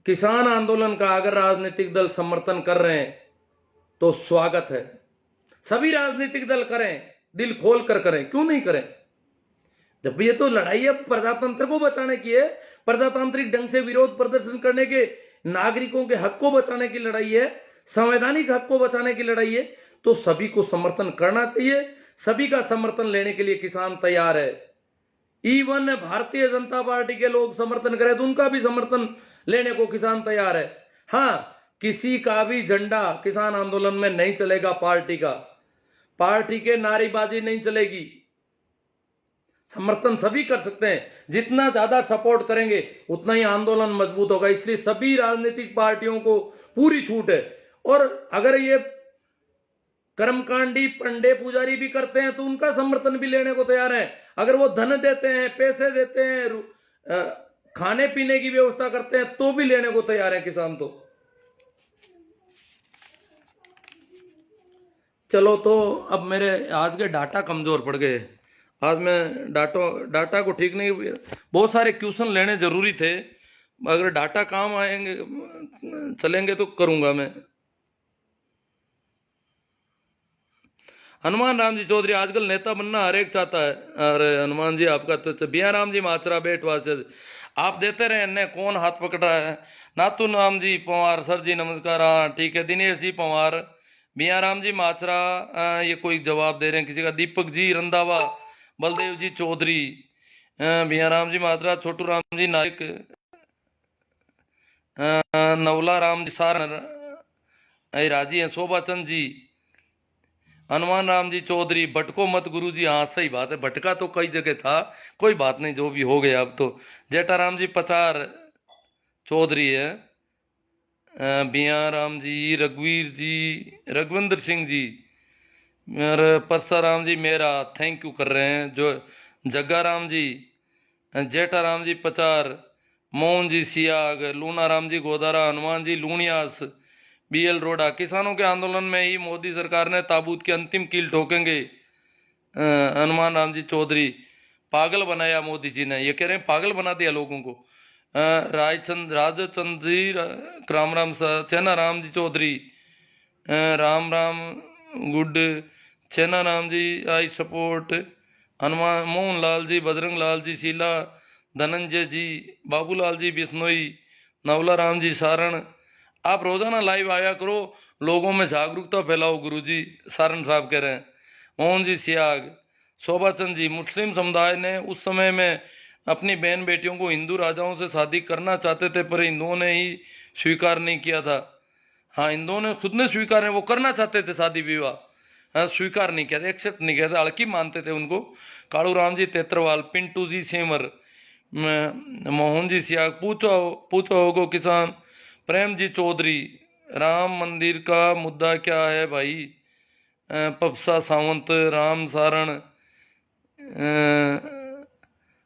किसान आंदोलन का अगर राजनीतिक दल समर्थन कर रहे हैं तो स्वागत है। सभी राजनीतिक दल करें, दिल खोल कर करें, क्यों नहीं करें? जब ये तो लड़ाई अब प्रजातंत्र को बचाने की है, प्रजातांत्रिक ढंग से विरोध प्रदर्शन करने के, नागरिकों के हक को बचाने की लड़ाई है, संवैधानिक हक को बचाने की लड़ाई है, तो सभी को समर्थन करना चाहिए। सभी का समर्थन लेने के लिए किसान तैयार है। इवन भारतीय जनता पार्टी के लोग समर्थन करें तो उनका भी समर्थन लेने को किसान तैयार है। हाँ, किसी का भी झंडा किसान आंदोलन में नहीं चलेगा। पार्टी के नारेबाजी नहीं चलेगी। समर्थन सभी कर सकते हैं। जितना ज्यादा सपोर्ट करेंगे उतना ही आंदोलन मजबूत होगा। इसलिए सभी राजनीतिक पार्टियों को पूरी छूट है। और अगर ये कर्मकांडी पंडे पुजारी भी करते हैं तो उनका समर्थन भी लेने को तैयार है। अगर वो धन देते हैं, पैसे देते हैं, खाने पीने की व्यवस्था करते हैं तो भी लेने को तैयार है किसान। तो चलो, तो अब मेरे आज के डाटा कमजोर पड़ गए। आज मैं डाटा को ठीक नहीं, बहुत सारे क्वेश्चन लेने जरूरी थे। अगर डाटा काम आएंगे चलेंगे तो करूंगा मैं। हनुमान राम जी चौधरी, आजकल नेता बनना हर एक चाहता है। अरे हनुमान जी, आपका तो बिया राम जी माचरा बेटवा से आप देते रहे, ने कौन हाथ पकड़ रहा है? नातू राम जी पवार, सर जी नमस्कार। हाँ ठीक है। दिनेश जी पवार, बिया राम जी माचरा, ये कोई जवाब दे रहे हैं किसी का? दीपक जी रंधावा, बलदेव जी चौधरी, बिया राम जी माचरा, छोटू राम जी नायक, नवला राम जी सारण, राजी हैं, शोभा चंद जी, हनुमान राम जी चौधरी, भटको मत गुरु जी। हाँ सही बात है, भटका तो कई जगह था, कोई बात नहीं, जो भी हो गया अब तो। जेठाराम जी पचार चौधरी है, बिया राम जी, रघुवीर जी, रघुविंदर सिंह जी, और परसाराम जी मेरा थैंक यू कर रहे हैं। जो जग्गा राम जी, जेठाराम जी पचार, मोहन जी सियाग, लूना राम जी गोदारा, हनुमान जी लूणियास, बीएल रोडा। किसानों के आंदोलन में ही मोदी सरकार ने ताबूत की अंतिम कील ठोकेंगे, हनुमान राम जी चौधरी। पागल बनाया मोदी जी ने, ये कह रहे हैं पागल बना दिया लोगों को। राजचंद जी, राम राम चैना राम जी चौधरी, राम राम गुड, चैना राम जी आई सपोर्ट, हनुमान मोहन लाल जी, बजरंग लाल जी शीला, धनंजय जी, बाबूलाल जी बिश्नोई, नवला राम जी सारण। आप रोजाना लाइव आया करो, लोगों में जागरूकता फैलाओ गुरुजी, सारण साहब कह रहे हैं। मोहन जी सियाग, शोभा चंद जी, मुस्लिम समुदाय ने उस समय में अपनी बहन बेटियों को हिंदू राजाओं से शादी करना चाहते थे, पर हिंदुओं ने ही स्वीकार नहीं किया था। हाँ, हिंदुओं ने खुद ने स्वीकार है, वो करना चाहते थे शादी विवाह, हाँ, स्वीकार नहीं किया था, एक्सेप्ट नहीं किया था, हल्की मानते थे उनको। कालू राम जी तेतरवाल, पिंटू जी सेमर, मोहन जी सियाग, पूछो होगो किसान, प्रेम जी चौधरी, राम मंदिर का मुद्दा क्या है भाई, पपसा सावंत, राम सारण,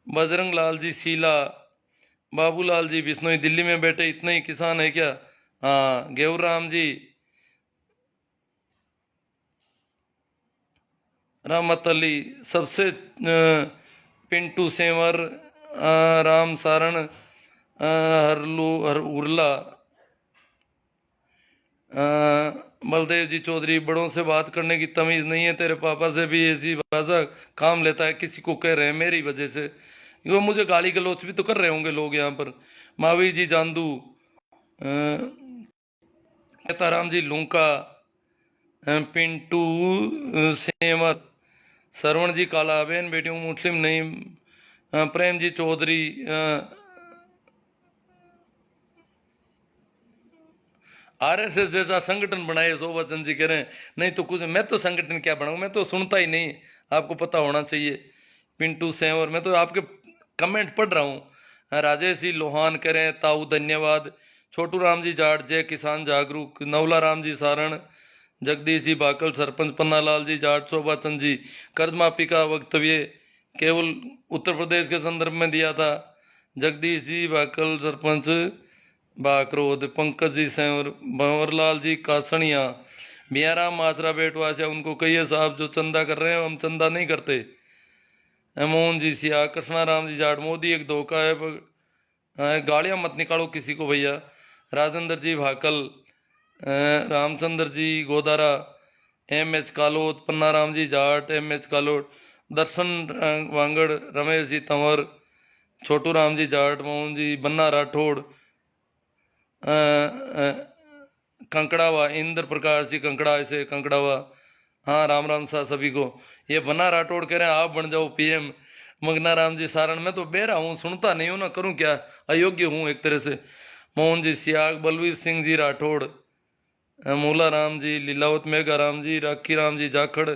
बजरंग लाल जी शीला, बाबूलाल जी बिश्नोई, दिल्ली में बैठे इतने ही किसान है क्या? हाँ, गेवर राम जी, रहमत अली, सबसे पिंटू सेंवर, राम सारण, हर उर्ला, बलदेव जी चौधरी। बड़ों से बात करने की तमीज नहीं है, तेरे पापा से भी ऐसी भाषा काम लेता है, किसी को कह रहे हैं मेरी वजह से, वो मुझे गाली गलौच भी तो कर रहे होंगे लोग यहाँ पर। महावीर जी जांदू, नेताराम जी लूंका, पिंटू सेमर, सरवण जी काला, बहन बेटियों मुस्लिम नहीं, प्रेम जी चौधरी, आरएसएस जैसा संगठन बनाए, शोभा चंद जी कह रहे हैं। नहीं तो कुछ, मैं तो संगठन क्या बनाऊं, मैं तो सुनता ही नहीं, आपको पता होना चाहिए। पिंटू सेंवर, मैं तो आपके कमेंट पढ़ रहा हूँ। राजेश जी लोहान कह रहे हैं ताऊ धन्यवाद। छोटू राम जी जाट, जय किसान जागरूक, नवला राम जी सारण, जगदीश जी बाकल, सरपंच पन्नालाल जी जाट, शोभा चंद जी कर्ज माफी का वक्तव्य केवल उत्तर प्रदेश के संदर्भ में दिया था, जगदीश जी बाकल सरपंच बाकरोद, पंकज जी सेंवर, भंवरलाल जी कासनिया, बियाराम माचरा बेटवा से, उनको कहिए साहब जो चंदा कर रहे हैं हम चंदा नहीं करते। मोहन जी सिया, कृष्णा राम जी जाट, मोदी एक धोखा है, गालियां मत निकालो किसी को भैया। राजेंद्र जी भाकल, रामचंद्र जी गोदारा, एम.एच. कालोत, पन्ना राम जी जाट, एम.एच. कालोट, दर्शन वांगड़, रमेश जी तंवर, छोटू राम जी जाट, मोहन जी बन्ना राठौड़, कंकड़ावा, इंद्र प्रकाश जी कंकड़ा से कंकड़ावा। हाँ राम राम सा सभी को। ये बन्ना राठौड़ कह रहे हैं आप बन जाओ पीएम। मंगना राम जी सारण, में तो बेरा हूँ, सुनता नहीं हूँ ना, करूँ क्या, अयोग्य हूँ एक तरह से। मोहन जी सियाग, बलवीर सिंह जी राठौड़, मूला राम जी, लीलावत मेघा राम जी, राखी राम जी जाखड़,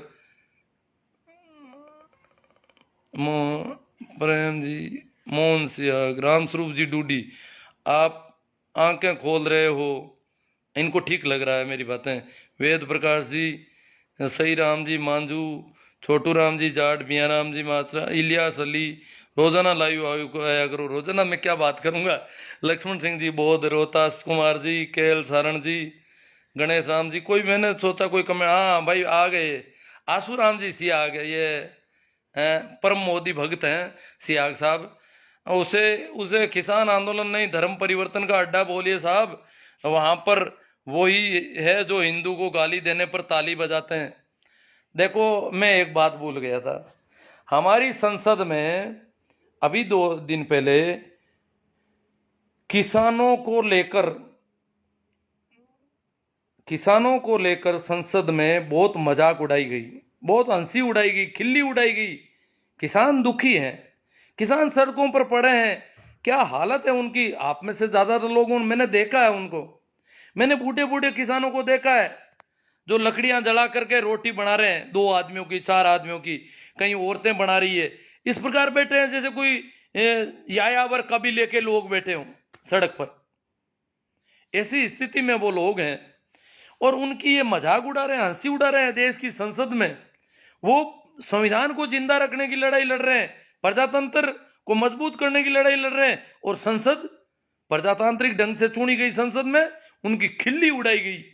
प्रेम जी, मोहन सियाग, राम स्वरूप जी डूडी। आप आंखें खोल रहे हो, इनको ठीक लग रहा है मेरी बातें। वेद प्रकाश जी, सही राम जी मांझू, छोटू राम जी जाट, मियाँ राम जी मात्रा, इलियास अली, रोजाना लाइव आया करो। रोजाना मैं क्या बात करूंगा। लक्ष्मण सिंह जी बौद्ध, रोहतास कुमार जी, केएल सारण जी, गणेश राम जी। कोई मैंने सोचा कोई कमेंट, हाँ भाई आ गए, आसू राम जी सी आ गए, ये हैं परम मोदी भक्त हैं सियाग साहब। उसे उसे किसान आंदोलन नहीं धर्म परिवर्तन का अड्डा बोलिए साहब। वहां पर वही है जो हिंदू को गाली देने पर ताली बजाते हैं। देखो मैं एक बात भूल गया था, हमारी संसद में अभी 2 दिन पहले किसानों को लेकर संसद में बहुत मजाक उड़ाई गई, बहुत हंसी उड़ाई गई, खिल्ली उड़ाई गई। किसान दुखी हैं, किसान सड़कों पर पड़े हैं, क्या हालत है उनकी। आप में से ज्यादातर लोगों मैंने देखा है उनको, मैंने बूढ़े बूढ़े किसानों को देखा है जो लकड़ियां जला करके रोटी बना रहे हैं, 2 आदमियों की, 4 आदमियों की, कहीं औरतें बना रही है। इस प्रकार बैठे हैं जैसे कोई यायावर कबीले के लोग बैठे हों सड़क पर। ऐसी स्थिति में वो लोग हैं और उनकी ये मजाक उड़ा रहे हैं, हंसी उड़ा रहे हैं देश की संसद में। वो संविधान को जिंदा रखने की लड़ाई लड़ रहे हैं, प्रजातंत्र को मजबूत करने की लड़ाई लड़ रहे हैं, और संसद, प्रजातांत्रिक ढंग से चुनी गई संसद में उनकी खिल्ली उड़ाई गई,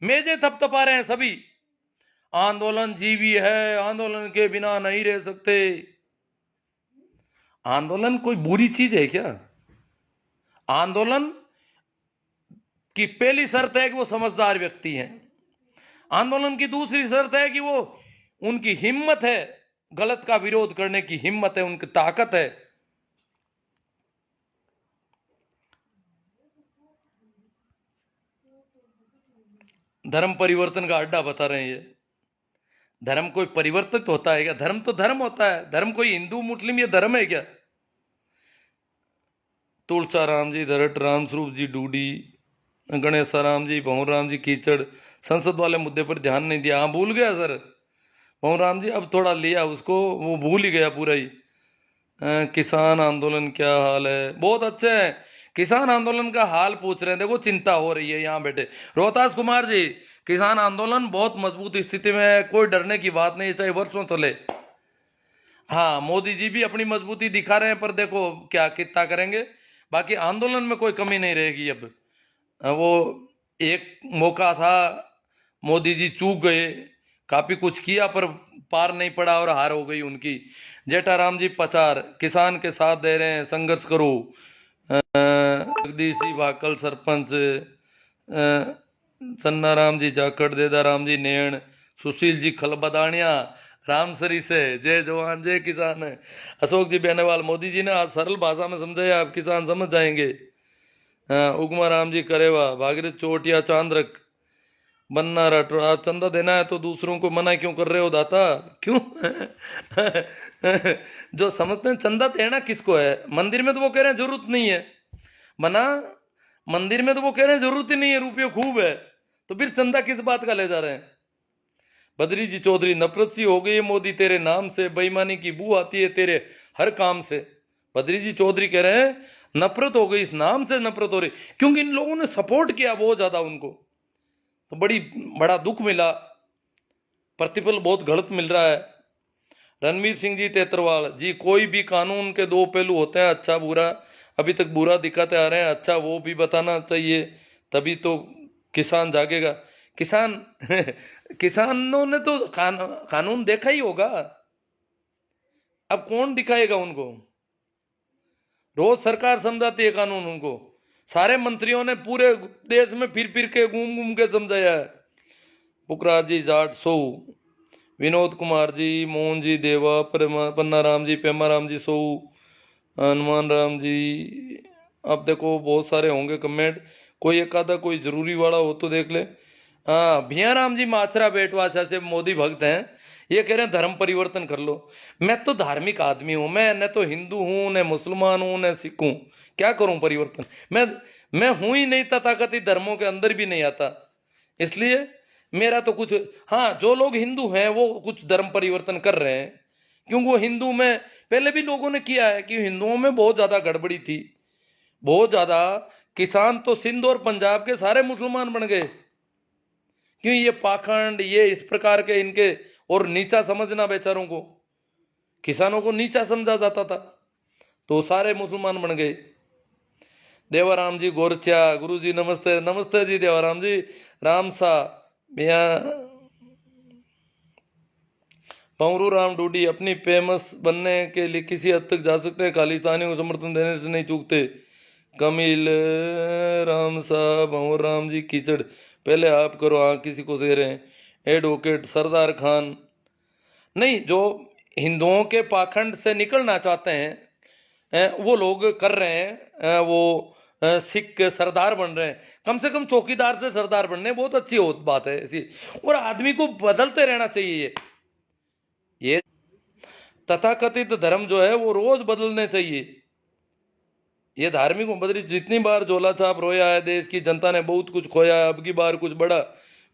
मेजे थपथपा रहे हैं सभी। आंदोलन जीवी है, आंदोलन के बिना नहीं रह सकते। आंदोलन कोई बुरी चीज है क्या? आंदोलन की पहली शर्त है कि वो समझदार व्यक्ति हैं। आंदोलन की दूसरी शर्त है कि वो, उनकी हिम्मत है, गलत का विरोध करने की हिम्मत है, उनकी ताकत है। धर्म परिवर्तन का अड्डा बता रहे हैं ये। धर्म कोई परिवर्तित होता है क्या? धर्म तो धर्म होता है। धर्म कोई हिंदू मुस्लिम ये धर्म है क्या? तुलसा राम जी धरट, राम स्वरूप जी डूडी, गणेश राम जी, भंवर राम जी कीचड़। संसद वाले मुद्दे पर ध्यान नहीं दिया। हाँ भूल गया सर भंवर राम जी, अब थोड़ा लिया उसको, वो भूल ही गया पूरा ही। किसान आंदोलन क्या हाल है? बहुत अच्छे हैं। किसान आंदोलन का हाल पूछ रहे हैं, देखो चिंता हो रही है यहाँ बैठे। रोहतास कुमार जी, किसान आंदोलन बहुत मजबूत स्थिति में है, कोई डरने की बात नहीं, चाहे वर्षों चले। हाँ मोदी जी भी अपनी मजबूती दिखा रहे हैं, पर देखो क्या कितना करेंगे। बाकी आंदोलन में कोई कमी नहीं रहेगी अब। वो एक मौका था, मोदी जी चूक गए, काफी कुछ किया पर पार नहीं पड़ा और हार हो गई उनकी। जेठाराम जी पचार, किसान के साथ दे रहे हैं, संघर्ष करो। जगदीश जी भाकल सरपंच, चन्ना राम जी जाखड़, देदा राम जी नेण, सुशील जी खलबदानिया, रामसरी से, जय जवान जय किसान है। अशोक जी बेनेवाल, मोदी जी ने आज सरल भाषा में समझाया, आप किसान समझ जाएंगे। उगमा राम जी करेवा, भागीरथ चोटिया, चांद्रक, बनना राठौर। आप चंदा देना है तो दूसरों को मना क्यों कर रहे हो दाता? क्यों? जो समझते हैं चंदा देना किसको है, मंदिर में तो वो कह रहे हैं जरूरत नहीं है, मना मंदिर में तो वो कह रहे हैं जरूरत ही नहीं है, रुपये खूब है, तो फिर चंदा किस बात का ले जा रहे हैं? बद्री जी चौधरी, नफरत सी हो गई है मोदी तेरे नाम से, बेईमानी की बू आती है तेरे हर काम से। बद्री जी चौधरी कह रहे हैं नफरत हो गई, इस नाम से नफरत हो रही, क्योंकि इन लोगों ने सपोर्ट किया बहुत ज्यादा उनको, तो बड़ा दुख मिला, प्रतिफल बहुत गलत मिल रहा है। रणवीर सिंह जी तेतरवाल जी, कोई भी कानून के 2 पहलू होते हैं, अच्छा बुरा। अभी तक बुरा दिखाते आ रहे हैं, अच्छा वो भी बताना चाहिए, तभी तो किसान जागेगा। किसान किसानों ने तो कानून देखा ही होगा, अब कौन दिखाएगा उनको? रोज सरकार समझाती है कानून उनको, सारे मंत्रियों ने पूरे देश में फिर फिर के घूम घूम के समझाया है। पुखराज जी जाट सो, विनोद कुमार जी, मोहन जी देवा, पन्ना राम जी, पेमा राम जी सो, हनुमान राम जी। अब देखो बहुत सारे होंगे कमेंट, कोई एक आधा कोई जरूरी वाला हो तो देख ले। हाँ, भिया राम जी माथरा बेटवासा से मोदी भक्त हैं, ये कह रहे हैं धर्म परिवर्तन कर लो। मैं तो धार्मिक आदमी हूं, मैं न तो हिंदू हूं, न मुसलमान हूं, न सिख हूं, क्या करूं परिवर्तन। मैं हूं ही नहीं, तथाकथित धर्मों के अंदर भी नहीं आता, इसलिए मेरा तो कुछ। हाँ, जो लोग हिंदू हैं वो कुछ धर्म परिवर्तन कर रहे हैं, क्योंकि वो हिंदू में पहले भी लोगों ने किया है कि हिंदुओं में बहुत ज्यादा गड़बड़ी थी, बहुत ज्यादा। किसान तो सिंध और पंजाब के सारे मुसलमान बन गए, क्यों ये पाखंड, ये इस प्रकार के इनके, और नीचा समझना बेचारों को, किसानों को नीचा समझा जाता था, तो सारे मुसलमान बन गए। देवाराम जी गोरचा, गुरु जी नमस्ते, नमस्ते जी देवाराम जी। राम सा भैया, पवरू राम डूडी, अपनी फेमस बनने के लिए किसी हद तक जा सकते हैं, खालिस्तानी को समर्थन देने से नहीं चूकते। कमिल राम साहब, भंवर राम जी कीचड़, पहले आप करो, हाँ किसी को दे रहे हैं। एडवोकेट सरदार खान, नहीं, जो हिंदुओं के पाखंड से निकलना चाहते हैं वो लोग कर रहे हैं, वो सिख सरदार बन रहे हैं। कम से कम चौकीदार से सरदार बनने, बहुत अच्छी बात है ऐसी। और आदमी को बदलते रहना चाहिए, ये तथाकथित धर्म जो है वो रोज बदलने चाहिए। ये धार्मिक बदली, जितनी बार झोला छाप रोया है, देश की जनता ने बहुत कुछ खोया है, अब की बार कुछ बड़ा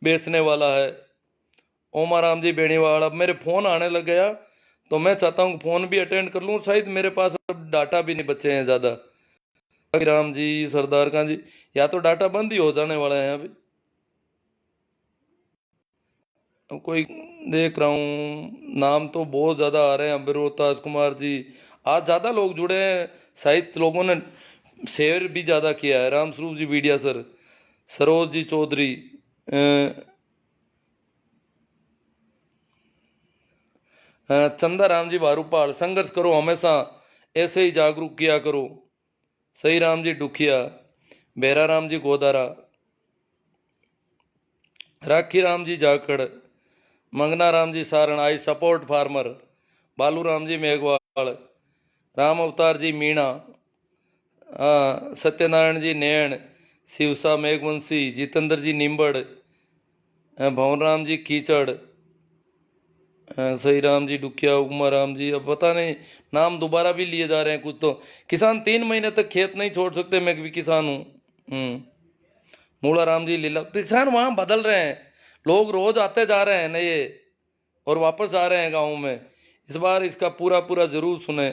बेचने वाला है। ओमा राम जी बेणीवाल, अब मेरे फोन आने लग गया, तो मैं चाहता हूँ फोन भी अटेंड कर लूँ, शायद मेरे पास अब डाटा भी नहीं बचे हैं ज़्यादा। राम जी, सरदार खान जी, या तो डाटा बंद ही हो जाने वाला है अभी। अब कोई देख रहा हूँ, नाम तो बहुत ज़्यादा आ रहे हैं, अभिरोताज कुमार जी, आज ज़्यादा लोग जुड़े हैं, शायद लोगों ने शेयर भी ज़्यादा किया है। राम स्वरूप जी मीडिया सर, सरोज जी चौधरी, चंदा राम जी भारूपाल, संघर्ष करो हमेशा, ऐसे ही जागरूक किया करो। सही राम जी डुखिया, बेरा राम जी गोदारा, राखी राम जी जाखड़, मंगना Ram ji Saran, I support farmer, बालू राम जी मेघवाल, राम अवतार जी मीणा, सत्यनारायण जी नैण, शिवसा मेघवंशी, जितेंद्र जी निम्बड़, भवन राम जी कीचड़, सही राम जी डुकिया, उमा राम जी, अब पता नहीं नाम दोबारा भी लिए जा रहे हैं कुछ तो। किसान 3 महीने तक खेत नहीं छोड़ सकते, मैं भी किसान हूँ। मूला राम जी लीला, किसान वहां बदल रहे हैं, लोग रोज आते जा रहे हैं नए और वापस जा रहे हैं गाँव में। इस बार इसका पूरा पूरा जरूर सुने,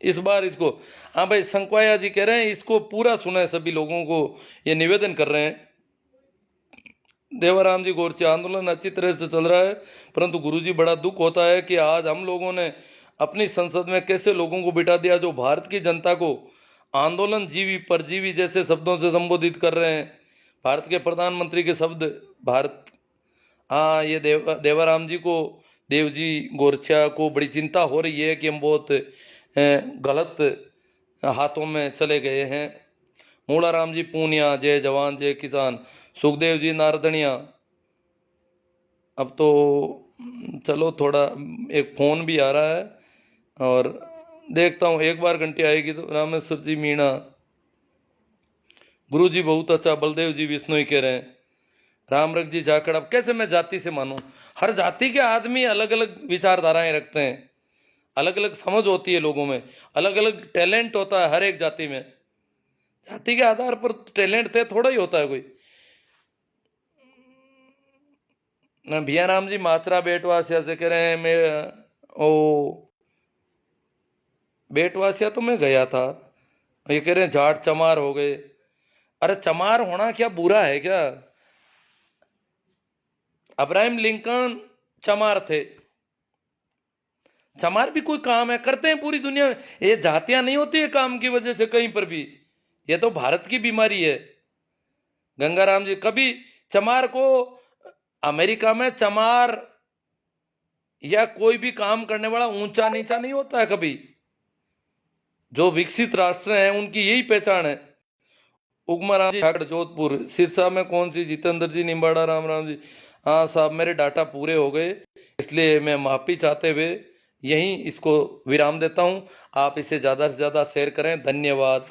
इस बार इसको। हाँ भाई, संकवाया जी कह रहे हैं इसको पूरा सुने, सभी लोगों को ये निवेदन कर रहे हैं। देवाराम जी गोरचे, आंदोलन अच्छी तरह से चल रहा है, परंतु गुरुजी बड़ा दुख होता है कि आज हम लोगों ने अपनी संसद में कैसे लोगों को बिठा दिया जो भारत की जनता को आंदोलन जीवी परजीवी जैसे शब्दों से संबोधित कर रहे हैं। भारत के प्रधानमंत्री के शब्द भारत, हाँ, ये देवाराम जी को, देव जी गोरछा को बड़ी चिंता हो रही है कि हम बहुत गलत हाथों में चले गए हैं। मूला राम जी पूनिया, जय जवान जय किसान, सुखदेव जी नारदनिया। अब तो चलो, थोड़ा एक फोन भी आ रहा है और देखता हूँ, एक बार घंटी आएगी तो। रामेश्वर जी मीणा, गुरु जी बहुत अच्छा, बलदेव जी विष्णु ही कह रहे हैं। रामरख जी जाखड़, अब कैसे मैं जाति से मानूं, हर जाति के आदमी अलग अलग विचारधाराएं रखते हैं, अलग अलग समझ होती है लोगों में, अलग अलग टैलेंट होता है हर एक जाति में। जाति के आधार पर टैलेंट तय थोड़ा ही होता है कोई। भिया राम जी मात्रा बेटवासिया से कह रहे हैं, मैं ओ बेटवासिया तो मैं गया था, ये कह रहे हैं जाट चमार हो गए। अरे चमार होना क्या बुरा है क्या? अब्राहम लिंकन चमार थे, चमार भी कोई काम है, करते हैं पूरी दुनिया में। ये जातियां नहीं होती है काम की वजह से कहीं पर भी, ये तो भारत की बीमारी है। गंगाराम जी, कभी चमार को अमेरिका में चमार या कोई भी काम करने वाला ऊंचा नीचा नहीं होता है कभी। जो विकसित राष्ट्र हैं उनकी यही पहचान है, उगमा राम जी ठाकर जोधपुर, सिरसा में कौन सी? जितेंद्र जी निम्बाड़ा, राम राम जी। हाँ साहब, मेरे डाटा पूरे हो गए, इसलिए मैं माफ़ी चाहते हुए यहीं इसको विराम देता हूँ। आप इसे ज़्यादा से ज़्यादा शेयर करें। धन्यवाद।